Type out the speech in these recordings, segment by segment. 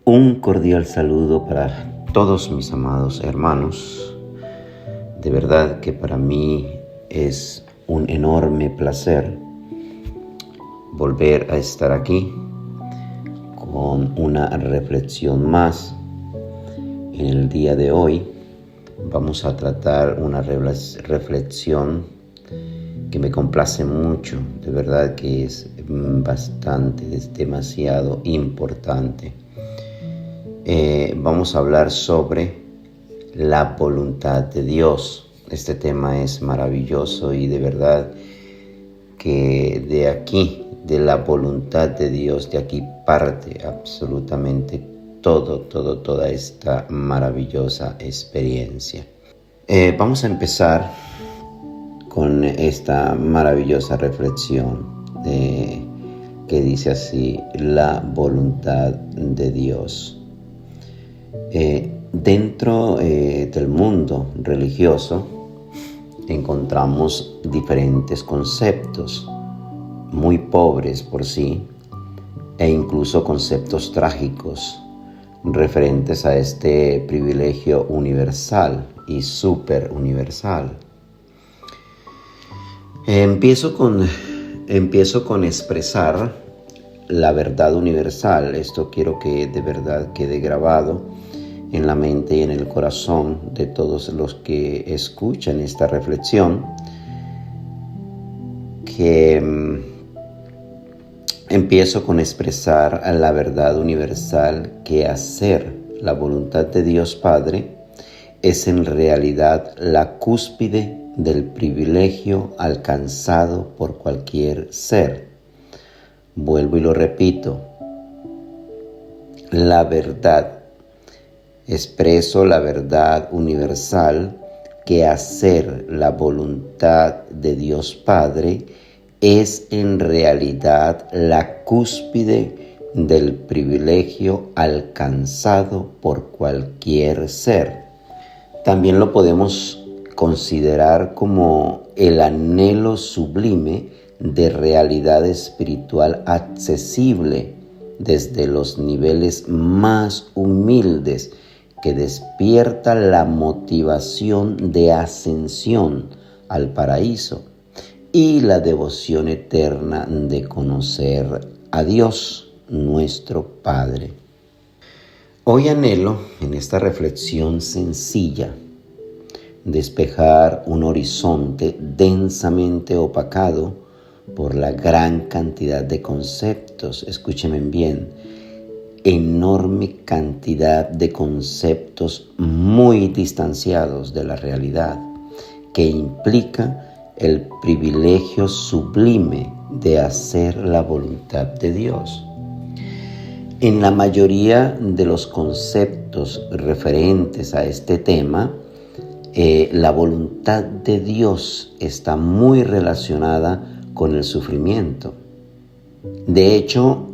Un cordial saludo para todos mis amados hermanos. De verdad que para mí es un enorme placer volver a estar aquí con una reflexión más. En el día de hoy vamos a tratar una reflexión que me complace mucho. De verdad que es demasiado importante. Vamos a hablar sobre la voluntad de Dios. Este tema es maravilloso y de verdad que de aquí, de la voluntad de Dios, de aquí parte absolutamente toda esta maravillosa experiencia. Vamos a empezar con esta maravillosa reflexión que dice así: la voluntad de Dios. Dentro del mundo religioso encontramos diferentes conceptos muy pobres por sí e incluso conceptos trágicos referentes a este privilegio universal y súper universal. Empiezo con expresar la verdad universal. Esto quiero que de verdad quede grabado en la mente y en el corazón de todos los que escuchan esta reflexión, que empiezo con expresar la verdad universal que hacer la voluntad de Dios Padre es en realidad la cúspide del privilegio alcanzado por cualquier ser. Vuelvo y lo repito: la verdad. Expreso la verdad universal que hacer la voluntad de Dios Padre es en realidad la cúspide del privilegio alcanzado por cualquier ser. También lo podemos considerar como el anhelo sublime de realidad espiritual accesible desde los niveles más humildes, que despierta la motivación de ascensión al paraíso y la devoción eterna de conocer a Dios, nuestro Padre. Hoy anhelo, en esta reflexión sencilla, despejar un horizonte densamente opacado por la gran cantidad de conceptos. Escúchenme bien: enorme cantidad de conceptos muy distanciados de la realidad, que implica el privilegio sublime de hacer la voluntad de Dios. En la mayoría de los conceptos referentes a este tema, la voluntad de Dios está muy relacionada con el sufrimiento. De hecho,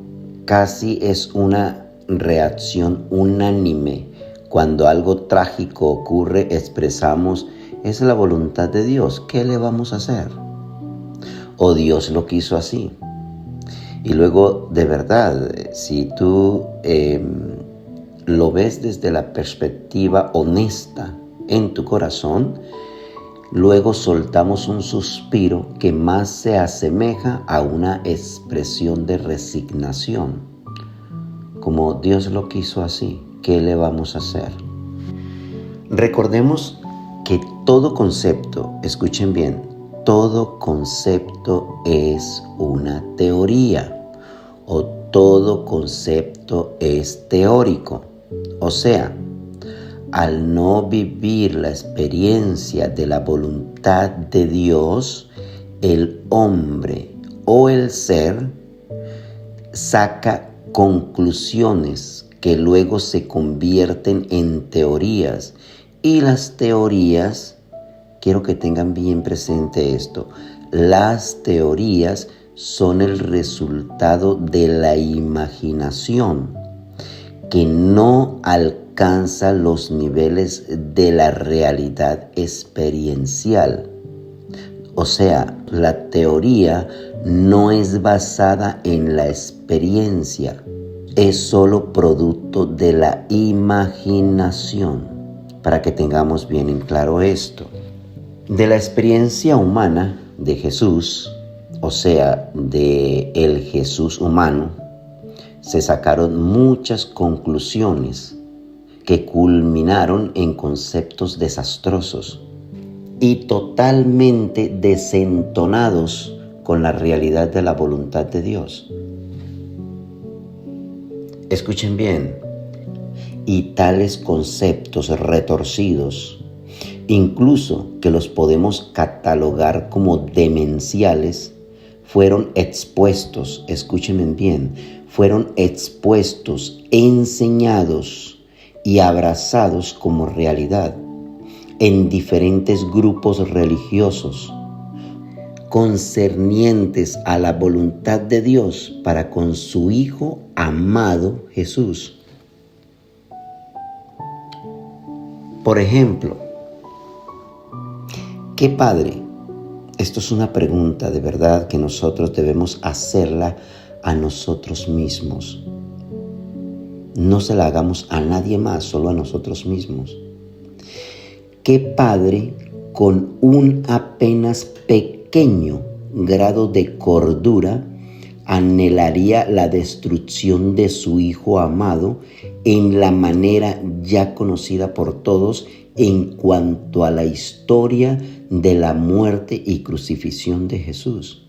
casi es una reacción unánime. Cuando algo trágico ocurre, expresamos: es la voluntad de Dios, ¿qué le vamos a hacer? O Dios lo quiso así. Y luego, de verdad, si tú lo ves desde la perspectiva honesta en tu corazón, luego soltamos un suspiro que más se asemeja a una expresión de resignación. Como Dios lo quiso así, ¿qué le vamos a hacer? Recordemos que todo concepto, escuchen bien, todo concepto es una teoría, o todo concepto es teórico. O sea, al no vivir la experiencia de la voluntad de Dios, el hombre o el ser saca conclusiones que luego se convierten en teorías. Y las teorías, quiero que tengan bien presente esto, las teorías son el resultado de la imaginación, que no alcanza los niveles de la realidad experiencial. O sea, la teoría no es basada en la experiencia, es solo producto de la imaginación, para que tengamos bien en claro esto. De la experiencia humana de Jesús, o sea, de el Jesús humano, se sacaron muchas conclusiones que culminaron en conceptos desastrosos y totalmente desentonados con la realidad de la voluntad de Dios. Escuchen bien, y tales conceptos retorcidos, incluso que los podemos catalogar como demenciales, fueron expuestos, escúchenme bien, fueron expuestos, enseñados y abrazados como realidad en diferentes grupos religiosos concernientes a la voluntad de Dios para con su Hijo amado Jesús. Por ejemplo, ¿qué padre? Esto es una pregunta de verdad que nosotros debemos hacerla a nosotros mismos. No se la hagamos a nadie más, solo a nosotros mismos. ¿Qué padre con un apenas pequeño grado de cordura anhelaría la destrucción de su Hijo amado en la manera ya conocida por todos en cuanto a la historia de la muerte y crucifixión de Jesús?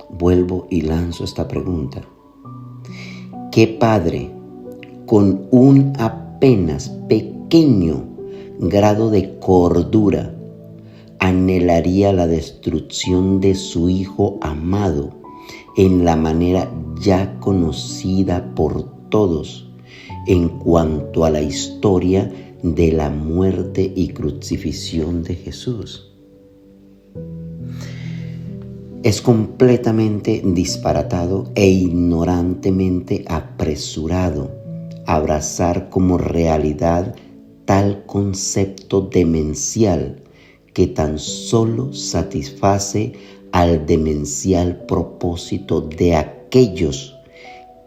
Vuelvo y lanzo esta pregunta. ¿Qué padre con un apenas pequeño grado de cordura anhelaría la destrucción de su Hijo amado en la manera ya conocida por todos en cuanto a la historia de la muerte y crucifixión de Jesús? Es completamente disparatado e ignorantemente apresurado abrazar como realidad tal concepto demencial que tan solo satisface al demencial propósito de aquellos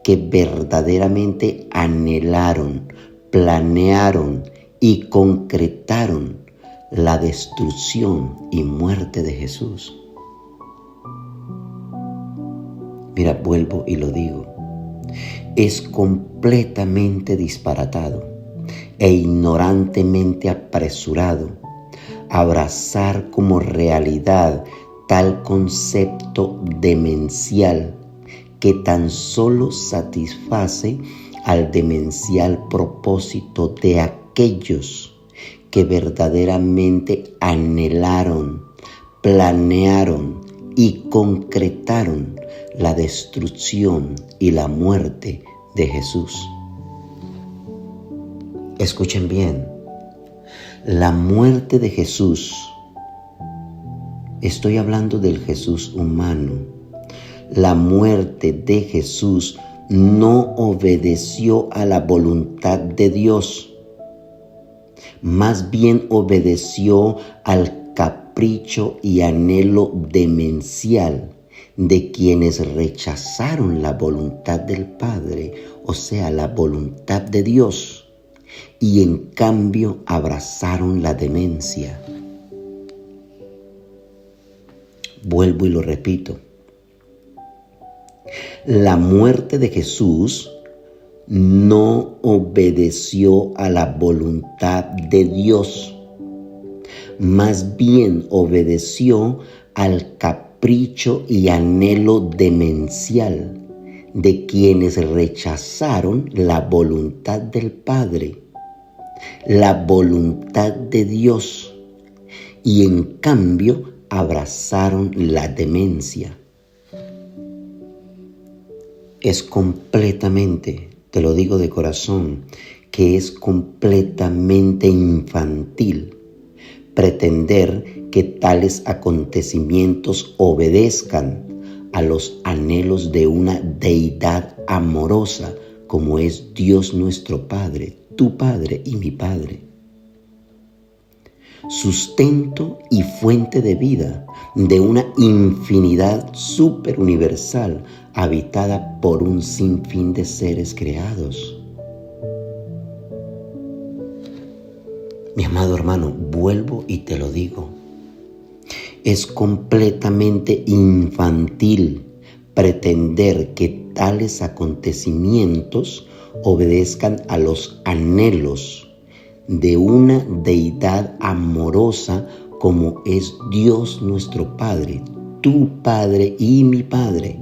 que verdaderamente anhelaron, planearon y concretaron la destrucción y muerte de Jesús. Mira, vuelvo y lo digo. Es completamente disparatado e ignorantemente apresurado abrazar como realidad tal concepto demencial que tan solo satisface al demencial propósito de aquellos que verdaderamente anhelaron, planearon y concretaron la destrucción y la muerte de Jesús. Escuchen bien, la muerte de Jesús, estoy hablando del Jesús humano, la muerte de Jesús no obedeció a la voluntad de Dios, más bien obedeció al capricho y anhelo demencial de quienes rechazaron la voluntad del Padre, o sea, la voluntad de Dios, y en cambio abrazaron la demencia. Vuelvo y lo repito. La muerte de Jesús no obedeció a la voluntad de Dios, más bien obedeció al capricho y anhelo demencial de quienes rechazaron la voluntad del Padre, la voluntad de Dios, y en cambio abrazaron la demencia. Es completamente, te lo digo de corazón, que es completamente infantil pretender que tales acontecimientos obedezcan a los anhelos de una deidad amorosa como es Dios nuestro Padre, tu Padre y mi Padre. Sustento y fuente de vida de una infinidad superuniversal habitada por un sinfín de seres creados. Mi amado hermano, vuelvo y te lo digo. Es completamente infantil pretender que tales acontecimientos obedezcan a los anhelos de una deidad amorosa como es Dios nuestro Padre, tu Padre y mi Padre,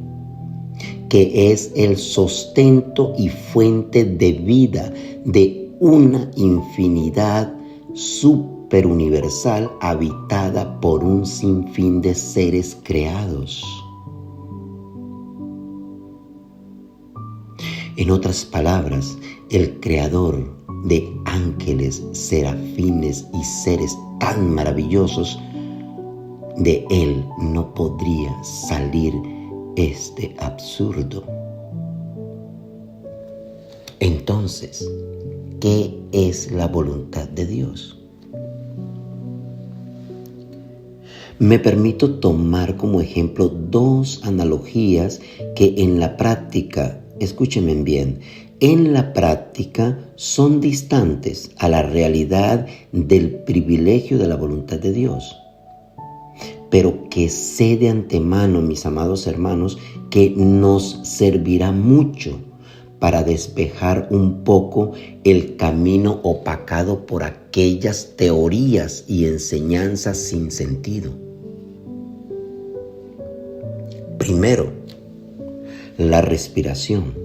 que es el sustento y fuente de vida de una infinidad superuniversal habitada por un sinfín de seres creados. En otras palabras, el creador de ángeles, serafines y seres tan maravillosos, de él no podría salir este absurdo. Entonces, ¿qué es la voluntad de Dios? Me permito tomar como ejemplo dos analogías que en la práctica, escúchenme bien, en la práctica son distantes a la realidad del privilegio de la voluntad de Dios, pero que sé de antemano, mis amados hermanos, que nos servirá mucho para despejar un poco el camino opacado por aquellas teorías y enseñanzas sin sentido. Primero, la respiración.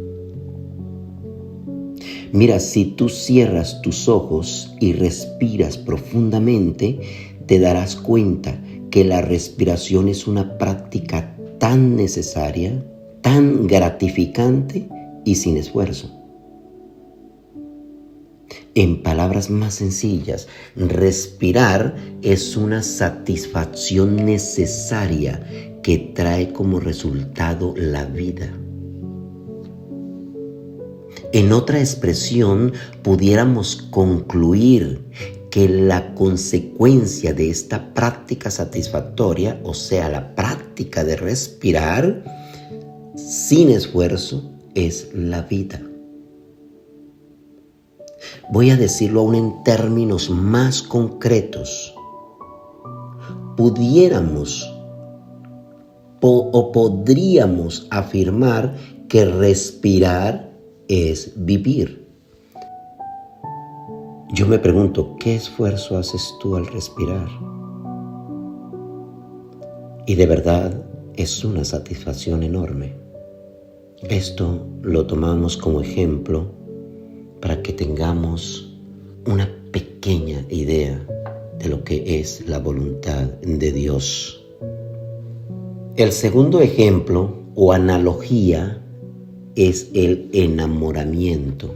Mira, si tú cierras tus ojos y respiras profundamente, te darás cuenta que la respiración es una práctica tan necesaria, tan gratificante y sin esfuerzo. En palabras más sencillas, respirar es una satisfacción necesaria que trae como resultado la vida. En otra expresión, pudiéramos concluir que la consecuencia de esta práctica satisfactoria, o sea, la práctica de respirar sin esfuerzo, es la vida. Voy a decirlo aún en términos más concretos. Podríamos afirmar que respirar es vivir. Yo me pregunto, ¿qué esfuerzo haces tú al respirar? Y de verdad es una satisfacción enorme. Esto lo tomamos como ejemplo para que tengamos una pequeña idea de lo que es la voluntad de Dios. El segundo ejemplo o analogía es el enamoramiento.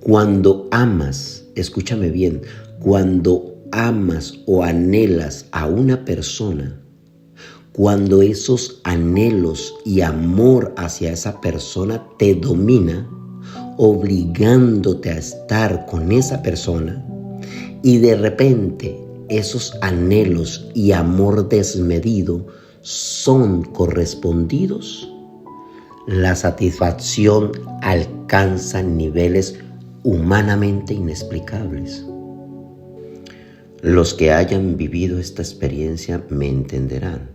Cuando amas, escúchame bien, cuando amas o anhelas a una persona, cuando esos anhelos y amor hacia esa persona te domina, obligándote a estar con esa persona, y de repente esos anhelos y amor desmedido son correspondidos, la satisfacción alcanza niveles humanamente inexplicables. Los que hayan vivido esta experiencia me entenderán.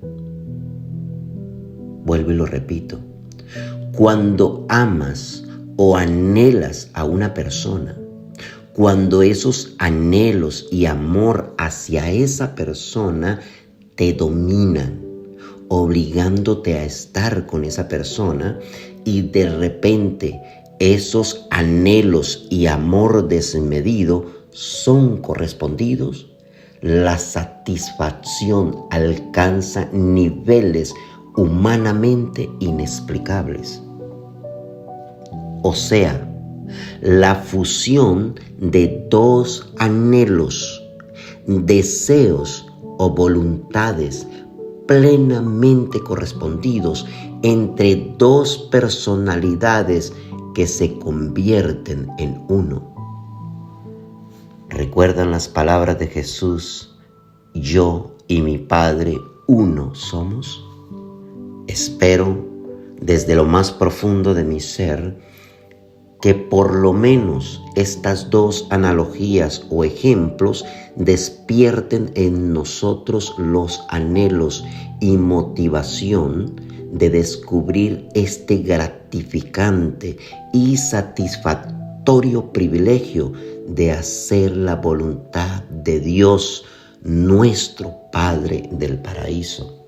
Vuelvo y lo repito. Cuando amas o anhelas a una persona, cuando esos anhelos y amor hacia esa persona te dominan, obligándote a estar con esa persona, y de repente esos anhelos y amor desmedido son correspondidos, la satisfacción alcanza niveles humanamente inexplicables. O sea, la fusión de dos anhelos, deseos o voluntades plenamente correspondidos entre dos personalidades que se convierten en uno. ¿Recuerdan las palabras de Jesús? Yo y mi Padre uno somos. Espero desde lo más profundo de mi ser que por lo menos estas dos analogías o ejemplos despierten en nosotros los anhelos y motivación de descubrir este gratificante y satisfactorio privilegio de hacer la voluntad de Dios, nuestro Padre del paraíso.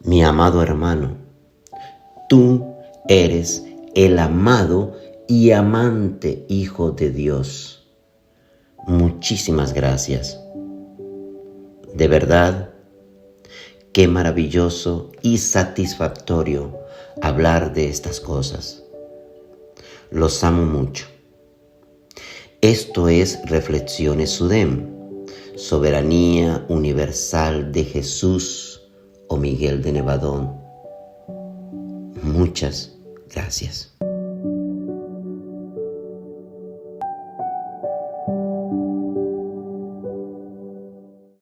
Mi amado hermano, tú eres el amado y amante Hijo de Dios. Muchísimas gracias. De verdad, qué maravilloso y satisfactorio hablar de estas cosas. Los amo mucho. Esto es Reflexiones SUDEM, Soberanía Universal de Jesús o Miguel de Nevadón. Muchas gracias.